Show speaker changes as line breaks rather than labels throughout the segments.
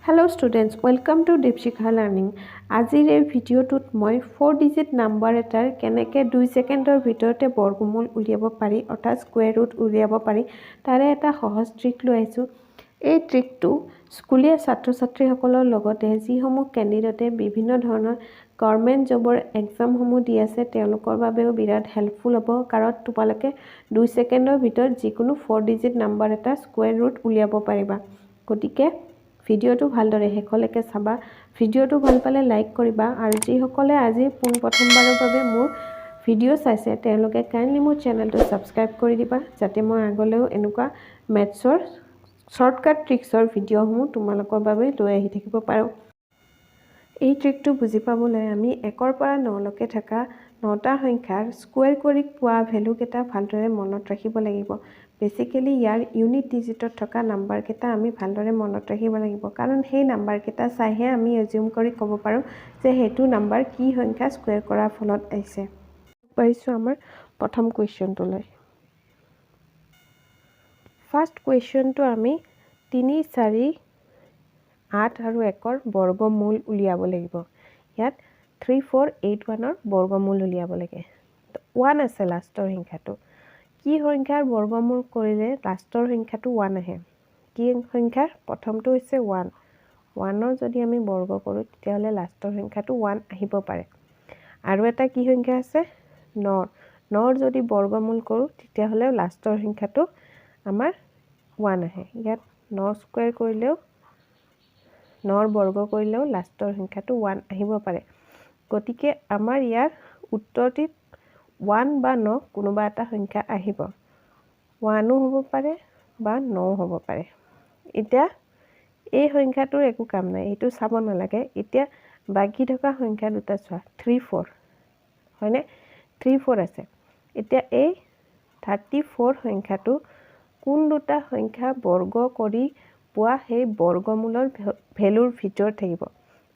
Hello students, welcome to Deepshikha Learning. আজিৰ এই ভিডিঅ'টোত মই 4 ডিজিট নাম্বাৰ এটাৰ কেনেকৈ 2 ছেকেণ্ডৰ ভিতৰতে বৰ্গমূল উলিয়াব পাৰি অৰ্থাৎ স্কুৱেৰ ৰুট উলিয়াব পাৰি তাৰে এটা সহজ ট্ৰিক লৈ আইছো। এই ট্ৰিকটো স্কুলীয়া ছাত্ৰ-ছাত্ৰীসকলৰ লগতে যিসমূহ কেণ্ডিডেটে বিভিন্ন ধৰণৰ গভৰ্ণমেণ্ট জবৰ এক্সামসমূহ দি আছে তেওঁলোকৰ বাবেও বিৰাট হেল্পফুল হ'ব কাৰণ তোমালোকে 2 ছেকেণ্ডৰ ভিতৰত যিকোনো 4 ডিজিট নাম্বাৰ এটা স্কুৱেৰ ৰুট উলিয়াব পাৰিবা। গতিকে ভিডিঅ'টো ভালদৰে শেষলৈকে চাবা। ভিডিঅ'টো ভাল পালে লাইক কৰিবা আৰু যিসকলে আজি প্ৰথমবাৰৰ বাবে মোৰ ভিডিঅ' চাইছে তেওঁলোকে কাইণ্ডলি মোৰ চেনেলটো ছাবস্ক্ৰাইব কৰি দিবা যাতে মই আগলৈও এনেকুৱা মেথছৰ শৰ্টকাট ট্ৰিক্সৰ ভিডিঅ'সমূহ তোমালোকৰ বাবে লৈ আহি থাকিব পাৰোঁ। এই ট্ৰিকটো বুজি পাবলৈ আমি 1ৰ পৰা 9লৈকে থকা 9টা সংখ্যাৰ স্কুৱেৰ কৰি পোৱা ভেলুকেইটা ভালদৰে মনত ৰাখিব লাগিব। বেসিক্যালি ইয়াৰ ইউনিট ডিজিটত থকা নাম্বাৰকেইটা আমি ভালদৰে মনত ৰাখিব লাগিব কাৰণ সেই নাম্বাৰকেইটা চাইহে আমি এজিউম কৰি ক'ব পাৰোঁ যে সেইটো নাম্বাৰ কি সংখ্যা স্কুৱেৰ কৰাৰ ফলত আহিছে। পাৰিছোঁ আমাৰ প্ৰথম কুৱেশ্যনটোলৈ। ফাৰ্ষ্ট কুৱেশ্যনটো আমি 3, 4, 8 আৰু 1ৰ বৰ্গমূল উলিয়াব লাগিব। ইয়াত 3, 4, 8, 1ৰ বৰ্গমূল উলিয়াব লাগে। 1 আছে লাষ্টৰ সংখ্যাটো। কি সংখ্যাৰ বৰ্গমূল কৰিলে লাষ্টৰ সংখ্যাটো 1 আহে? কি সংখ্যাৰ? প্ৰথমটো হৈছে 1। 1ৰ যদি আমি বৰ্গ কৰোঁ তেতিয়াহ'লে লাষ্টৰ সংখ্যাটো 1 আহিব পাৰে। আৰু এটা কি সংখ্যা আছে? 9। 9ৰ যদি বৰ্গমূল কৰোঁ তেতিয়াহ'লে লাষ্টৰ সংখ্যাটো আমাৰ 1 আহে। ইয়াত 9 স্কুৱেৰ কৰিলেও 9ৰ বৰ্গ কৰিলেও লাষ্টৰ সংখ্যাটো 1 আহিব পাৰে। গতিকে আমাৰ ইয়াৰ উত্তৰটিত 1 বা 9 কোনোবা এটা সংখ্যা আহিব। 1ও হ'ব পাৰে বা 9ও হ'ব পাৰে। এতিয়া এই সংখ্যাটোৰ একো কাম নাই, এইটো চাব নালাগে। এতিয়া বাকী থকা সংখ্যা দুটা চোৱা, 3, 4 হয়নে? 3, 4 আছে। এতিয়া এই 34 সংখ্যাটো কোন দুটা সংখ্যা বৰ্গ কৰি পোৱা সেই বৰ্গমূলৰ ভেলুৰ ভিতৰত থাকিব।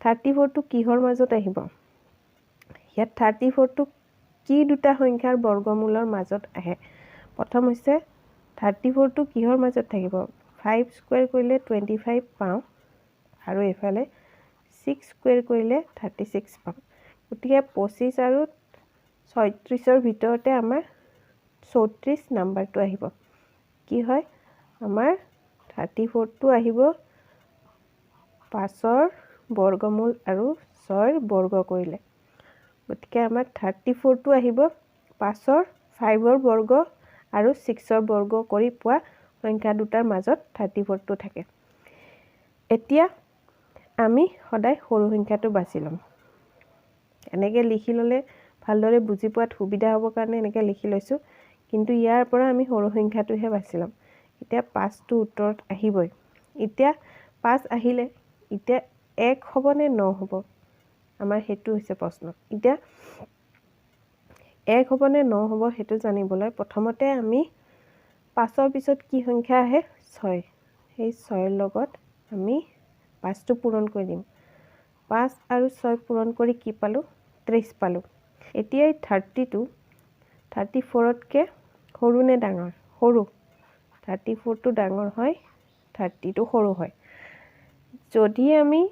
34টো কিহৰ মাজত আহিব? ইয়াত 34টো কি দুটা সংখ্যাৰ বৰ্গমূলৰ মাজত আহে? প্ৰথম হৈছে 34টো কিহৰ মাজত থাকিব? 5 স্কুৱেৰ কৰিলে 25 পাওঁ আৰু এইফালে 6 স্কুৱেৰ কৰিলে 36 পাওঁ। গতিকে 25 আৰু 36ৰ ভিতৰতে আমাৰ 34 নাম্বাৰটো আহিব। কি হয়? আমাৰ 34টো আহিব 5ৰ বৰ্গমূল আৰু 6ৰ বৰ্গ কৰিলে। গতিকে আমাৰ 34টো আহিব 5ৰ 5ৰ বৰ্গ আৰু 6ৰ বৰ্গ কৰি পোৱা সংখ্যা দুটাৰ মাজত 34টো থাকে। এতিয়া আমি সদায় সৰু সংখ্যাটো বাছি ল'ম। এনেকৈ লিখি ল'লে ভালদৰে বুজি পোৱাত সুবিধা হ'ব কাৰণে এনেকৈ লিখি লৈছোঁ। কিন্তু ইয়াৰ পৰা আমি সৰু সংখ্যাটোহে বাছি ল'ম। এতিয়া 5টো উত্তৰত আহিবই। এতিয়া 5 আহিলে এতিয়া 1 হ'ব নে 9 হ'ব? আমাৰ সেইটো হৈছে প্ৰশ্ন। এতিয়া 1 হ'ব নে 9 হ'ব সেইটো জানিবলৈ প্ৰথমতে আমি 5ৰ পিছত কি সংখ্যা আহে? 6। সেই 6ৰ লগত আমি 5টো পূৰণ কৰি দিম। 5 আৰু 6 পূৰণ কৰি কি পালোঁ? 30 পালোঁ। এতিয়া এই 30টো 34তকৈ সৰু নে ডাঙৰ? সৰু। 34টো ডাঙৰ হয়, 30টো সৰু হয়। যদি আমি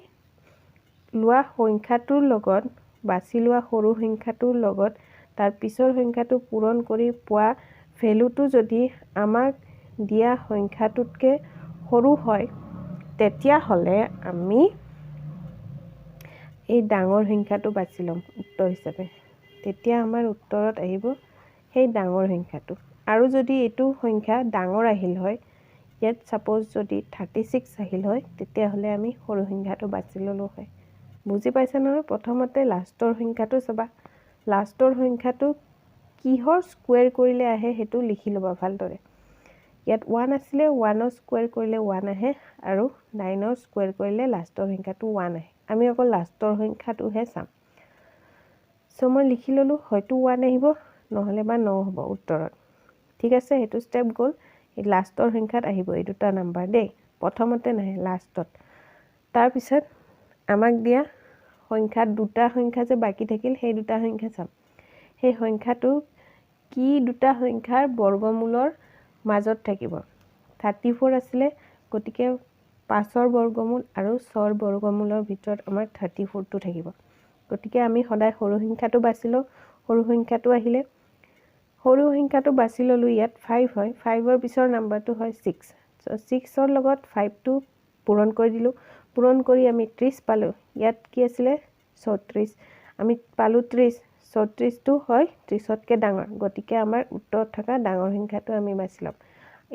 লোৱা সংখ্যাটোৰ লগত বাছি লোৱা সৰু সংখ্যাটোৰ লগত তাৰ পিছৰ সংখ্যাটো পূৰণ কৰি পোৱা ভেলুটো যদি আমাক দিয়া সংখ্যাটোতকৈ সৰু হয় তেতিয়াহ'লে আমি এই ডাঙৰ সংখ্যাটো বাছি ল'ম উত্তৰ হিচাপে। তেতিয়া আমাৰ উত্তৰত আহিব সেই ডাঙৰ সংখ্যাটো। আৰু যদি এইটো সংখ্যা ডাঙৰ আহিল হয়, ইয়াত ছাপ'জ যদি 36 আহিল হয় তেতিয়াহ'লে আমি সৰু সংখ্যাটো বাছি ল'লোঁ হয়। বুজি পাইছে নহয়? প্ৰথমতে লাষ্টৰ সংখ্যাটো চাবা। লাষ্টৰ সংখ্যাটো কিহৰ স্কুৱেৰ কৰিলে আহে সেইটো লিখি ল'বা ভালদৰে। ইয়াত 1 আছিলে, 1ৰ স্কুৱেৰ কৰিলে 1 আহে আৰু 9ৰ স্কুৱেৰ কৰিলে লাষ্টৰ সংখ্যাটো 1 আহে। আমি অকল লাষ্টৰ সংখ্যাটোহে চাম। চ' মই লিখি ল'লোঁ হয়তো 1 আহিব নহ'লে বা 9 হ'ব উত্তৰত। ঠিক আছে, সেইটো ষ্টেপ গ'ল। এই লাষ্টৰ সংখ্যাত আহিব এই দুটা নাম্বাৰ দেই। প্ৰথমতে নাহে, লাষ্টত। তাৰপিছত আমাক দিয়া সংখ্যা দুটা সংখ্যা যে বাকী থাকিল সেই দুটা সংখ্যা চাম। সেই সংখ্যাটো কি দুটা সংখ্যাৰ বৰ্গমূলৰ মাজত থাকিব? 34 আছিলে, গতিকে 5ৰ বৰ্গমূল আৰু 6ৰ বৰ্গমূলৰ ভিতৰত আমাৰ 34টো থাকিব গতিকে আমি সদায় সৰু সংখ্যাটো বাছি লওঁ সৰু সংখ্যাটো আহিলে সৰু সংখ্যাটো বাছি ললো ইয়াত 5 হয় 5ৰ পিছৰ নাম্বাৰটো হয় 6 সো 6ৰ লগত 5টো পূৰণ কৰি দিলো পূৰণ কৰি আমি 30 পালো ইয়াত কি আছিল 34 আমি পালো 30 34টো হয় 30তকৈ ডাঙৰ গতিকে আমাৰ উত্তৰত থকা ডাঙৰ সংখ্যাটো আমি বাছি লম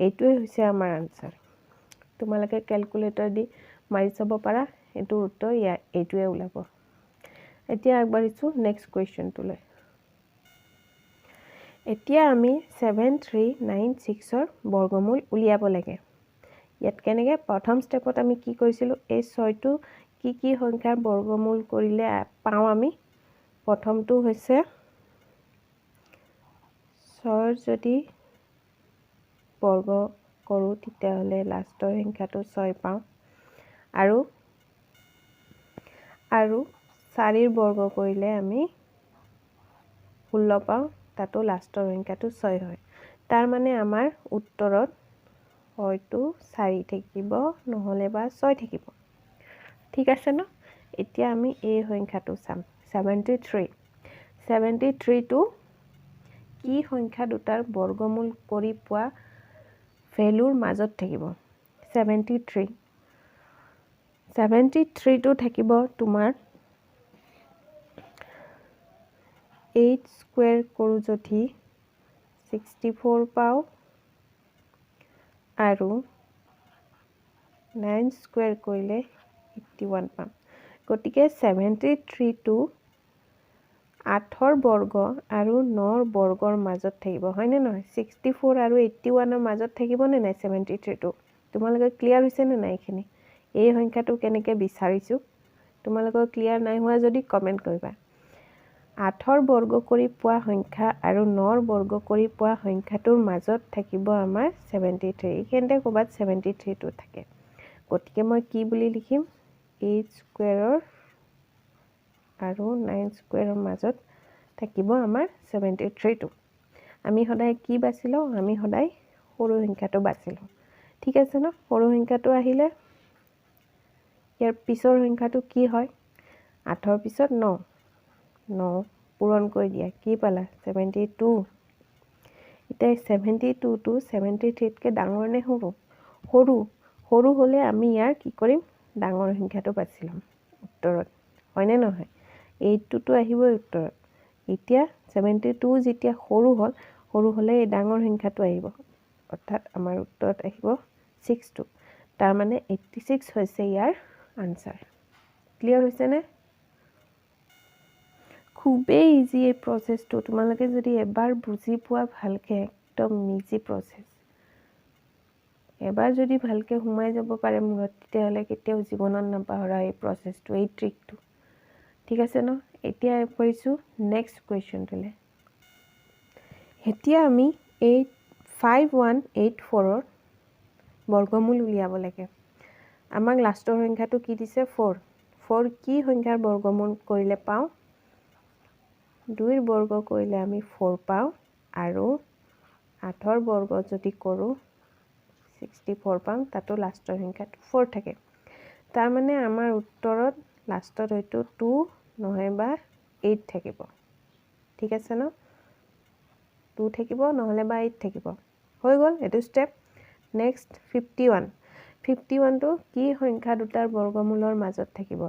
এইটোৱে হৈছে আমাৰ আনসাৰ তোমালোকে ক্যালকুলেটৰ দি মাৰি চাব পাৰা এটো উত্তৰ এইটোৱে ওলাব এতিয়া আগবাঢ়িছো নেক্সট কোৱেশ্চনটোলৈ এতিয়া আমি 7396ৰ বৰ্গমূল উলিয়াব লাগে ইয়াত কেনেকৈ প্ৰথম স্টেপত আমি কি কৰিছিলো এই 6টো কি সংখ্যাৰ বৰ্গমূল কৰিলে পাও আমি প্ৰথমটো হৈছে 6ৰ যদি বৰ্গ কৰো তেতিয়া হলে লাষ্টৰ সংখ্যাটো 6 পাও আৰু 4ৰ বৰ্গ কৰিলে আমি 16 পাও তাতো লাষ্টৰ সংখ্যাটো 6 হয় তাৰ মানে আমাৰ উত্তৰত হয়তো 4 থাকিব নহলে বা 6 থাকিব ঠিক আছে ন এতিয়া আমি এই সংখ্যাটো চাম 73 টো কি সংখ্যা দুটাৰ বৰ্গমূল কৰি পোৱা ভ্যালুৰ মাজত থাকিব 73 টো থাকিব তোমাৰ 8 স্কয়াৰ কৰো যদি 64 পাও আৰু 9 স্কয়াৰ কৰিলে 81 পাম গতিকে 73 টো 8ৰ বৰ্গ আৰু 9ৰ বৰ্গৰ মাজত থাকিব হয় নে নহয় 64 আৰু 81ৰ মাজত থাকিব নে নাই 73 টো তোমালোকে ক্লিয়াৰ হৈছে নে নাই এখিনি এই সংখ্যাটো কেনেকৈ বিচাৰিছো তোমালোকৰ ক্লিয়াৰ নাই হোৱা যদি কমেন্ট কৰিবা 8ৰ বৰ্গ কৰি পোৱা সংখ্যা আৰু 9ৰ বৰ্গ কৰি পোৱা সংখ্যাটোৰ মাজত থাকিব আমাৰ 73 এইখিনিতে ক'বাত 73 টো থাকে গতিকে মই কি বুলি লিখিম 8 স্কয়াৰৰ আৰু 9 স্কয়াৰৰ মাজত থাকিব আমাৰ 73 টো আমি সদায় কি বাছি লওঁ আমি সদায় সৰু সংখ্যাটো বাছি লওঁ ঠিক আছে ন সৰু সংখ্যাটো আহিলে ইয়াৰ পিছৰ সংখ্যাটো কি হয় 8ৰ পিছত 9 পূৰণ কৰি দিয়া কি পালা 72 এতিয়া 72 টো 73 তকৈ ডাঙৰ নে সৰু হলে আমি ইয়াৰ কি কৰিম ডাঙৰ সংখ্যাটো বাছি লম উত্তৰত হয় নে নহয় 8 টো আহিবই উত্তৰত এতিয়া 72 যেতিয়া সৰু হলে এই ডাঙৰ সংখ্যাটো আহিব অৰ্থাৎ আমাৰ উত্তৰত আহিব 6 টো তাৰ মানে 86 হৈছে ইয়াৰ আনসাৰ ক্লিয়াৰ হৈছে নে খুবেই ইজি এই প্ৰসেসটো তোমালোকে যদি এবাৰ বুজি পোৱা ভালকে একদম ইজি প্ৰসেস এবাৰ যদি ভালকে সোমাই যাব পাৰে মূৰত তেতিয়াহলে কেতিয়াও জীৱনত নাপাহৰা এই প্ৰসেসটো এই ট্ৰিকটো ঠিক আছে ন এতিয়া কৰিছো নেক্সট কোৱেশ্চনটোলে এতিয়া আমি 5184ৰ বৰ্গমূল উলিয়াব লাগে আমাক লাষ্টৰ সংখ্যাটো কি দিছে 4 কি সংখ্যাৰ বৰ্গমূল কৰিলে পাও 2ৰ বৰ্গ কৰিলে আমি 4 পাও আৰু 8ৰ বৰ্গ যদি কৰো 64 পাম তাতো লাষ্টৰ সংখ্যাটো 4 থাকে তাৰ মানে আমাৰ উত্তৰত লাষ্টত হয়তো 2 নহয় বা 8 থাকিব ঠিক আছে ন 2 থাকিব নহলে বা 8 থাকিব হৈ গল এটো স্টেপ নেক্সট 51 টো কি সংখ্যা দুটাৰ বৰ্গমূলৰ মাজত থাকিব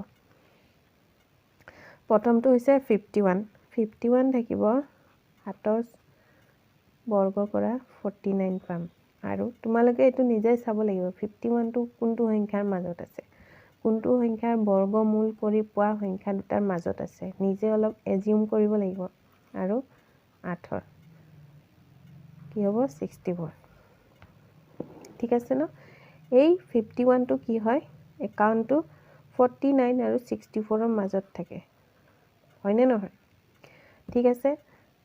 প্ৰথমটো হৈছে 51 থাকিব 7ৰ বৰ্গ কৰা 49 পাম আৰু তোমালোকে এটো নিজে চাব লাগিব 51 টো কোনটো সংখ্যাৰ মাজত আছে কোনটো সংখ্যাৰ বৰ্গমূল কৰি পোৱা সংখ্যা দুটাৰ মাজত আছে নিজে অলপ এজিউম কৰিব লাগিব আৰু 8ৰ কি হ'ব 64 ঠিক আছে ন এই 51 টো কি হয় একাউন্টটো 49 আৰু 64ৰ মাজত থাকে হয়নে নহয় ঠিক আছে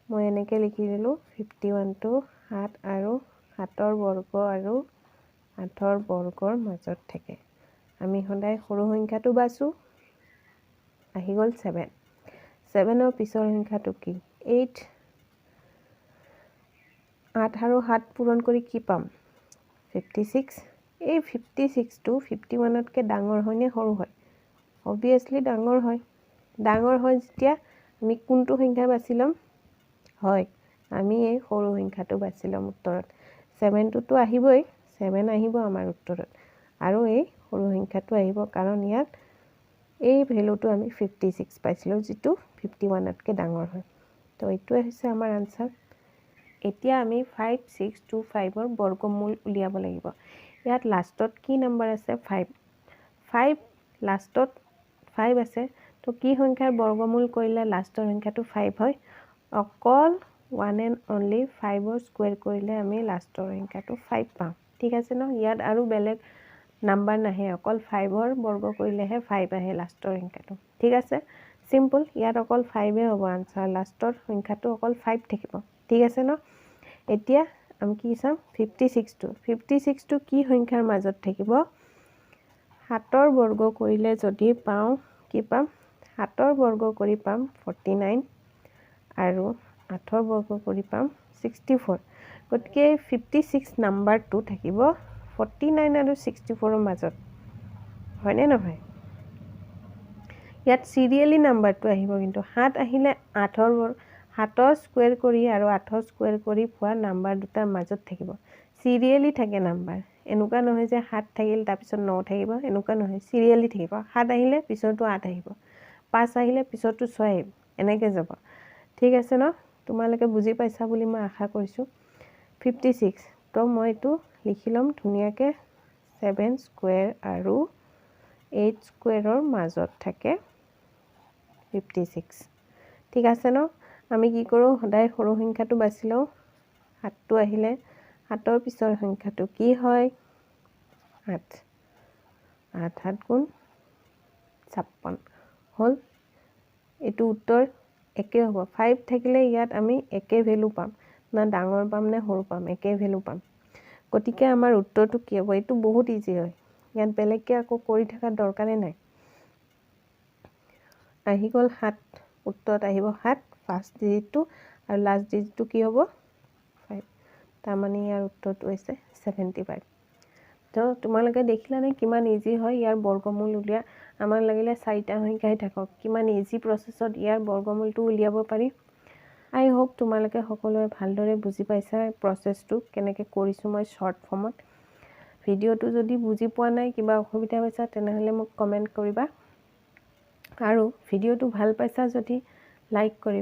মই এনেকৈ লিখি দিলো 51 টো 7 আৰু 7ৰ বৰ্গ আৰু 8ৰ বৰ্গৰ মাজত থাকে আমি সদায় সৰু সংখ্যাটো বাছো আহি গল 7ৰ পিছৰ সংখ্যাটো কি 8 8 আৰু 7 পূৰণ কৰি কি পাম 56 এই 56টো 51তকৈ ডাঙৰ হয়নে সৰু হয়? অবভিয়াছলি ডাঙৰ হয়। ডাঙৰ হয় যেতিয়া আমি কোনটো সংখ্যা বাছি ল'ম? হয়, আমি এই সৰু সংখ্যাটো বাছি ল'ম উত্তৰত। 7টোতো আহিবই, 7 আহিব আমাৰ উত্তৰত। আৰু এই সৰু সংখ্যাটো আহিব কাৰণ ইয়াত এই ভেলুটো আমি 56 পাইছিলোঁ যিটো 51তকৈ ডাঙৰ হয়। তো এইটোৱে হৈছে আমাৰ আনচাৰ। এতিয়া আমি 5625ৰ বৰ্গমূল উলিয়াব লাগিব। ইয়াত লাষ্টত কি নম্বৰ আছে? 5 লাষ্টত 5 আছে। তো কি সংখ্যাৰ বৰ্গমূল কৰিলে লাষ্টৰ সংখ্যাটো 5 হয়? অকল 1 and only 5ৰ স্কুৱেৰ কৰিলে আমি লাষ্টৰ সংখ্যাটো 5 পাম। ঠিক আছে ন? ইয়াত আৰু বেলেগ নাম্বাৰ নাহে, অকল 5ৰ বৰ্গ কৰিলেহে 5 আহে লাষ্টৰ সংখ্যাটো। ঠিক আছে, চিম্পল। ইয়াত অকল 5এ হ'ব আনচাৰ, লাষ্টৰ সংখ্যাটো অকল 5 থাকিব। ঠিক আছে ন? এতিয়া আমি কি চাম? 56টো কি সংখ্যাৰ মাজত থাকিব? 7ৰ বৰ্গ কৰিলে যদি পাওঁ, কি পাম? 7ৰ বৰ্গ কৰি পাম 49 আৰু 8ৰ বৰ্গ কৰি পাম 64। গতিকে 56 নাম্বাৰটো থাকিব 49 আৰু 64ৰ মাজত। হয়নে নহয়? ইয়াত চিৰিয়েলি নাম্বাৰটো আহিব, কিন্তু 7 আহিলে 7ৰ স্কুৱেৰ কৰি আৰু 8ৰ স্কুৱেৰ কৰি পোৱা নাম্বাৰ দুটাৰ মাজত থাকিব। চিৰিয়েলি থাকে নাম্বাৰ, এনেকুৱা নহয় যে 7 থাকিল তাৰপিছত 9 থাকিব, এনেকুৱা নহয়, চিৰিয়েলি থাকিব। 7 আহিলে পিছতো 8 আহিব, 5 আহিলে পিছতো 6 আহিব, এনেকৈ যাব। ঠিক আছে ন? তোমালোকে বুজি পাইছা বুলি মই আশা কৰিছোঁ। 56, তো মই এইটো লিখি ল'ম ধুনীয়াকৈ। 7 স্কুৱেৰ আৰু 8 স্কুৱেৰৰ মাজত থাকে 56। ঠিক আছে ন? আমি কি কৰোঁ? সদায় সৰু সংখ্যাটো বাছি লওঁ। 7টো আহিলে 7ৰ পিছৰ সংখ্যাটো কি হয়? 8। 8 7 গুণ 56 হ'ল। এইটো উত্তৰ একে হ'ব। 5 থাকিলে ইয়াত আমি একে ভেলু পাম, না ডাঙৰ পাম নে সৰু পাম, একে ভেলু পাম। গতিকে আমাৰ উত্তৰটো কি হ'ব? এইটো বহুত ইজি হয়, ইয়াত বেলেগকৈ আকৌ কৰি থকাৰ দৰকাৰে নাই। আহি গ'ল 7, উত্তৰত আহিব 7 ফাৰ্ষ্ট ডিজিটটো, আৰু লাষ্ট ডিজিটটো কি হ'ব? 5। তাৰমানে ইয়াৰ উত্তৰটো হৈছে 75। তো তোমালোকে দেখিলানে কিমান ইজি হয় ইয়াৰ বৰ্গমূল উলিওৱা? আমাৰ লাগিলে 4টা সংখ্যাই থাকক, কিমান ইজি প্ৰচেছত ইয়াৰ বৰ্গমূলটো উলিয়াব পাৰি। আই হোপ তোমালোকে সকলোৱে ভালদৰে বুজি পাইছা প্ৰচেছটো কেনেকৈ কৰিছোঁ মই শ্বৰ্ট ফৰ্মত। ভিডিঅ'টো যদি বুজি পোৱা নাই, কিবা অসুবিধা পাইছা, তেনেহ'লে মোক কমেণ্ট কৰিবা। আৰু ভিডিঅ'টো ভাল পাইছা যদি লাইক কৰিবা।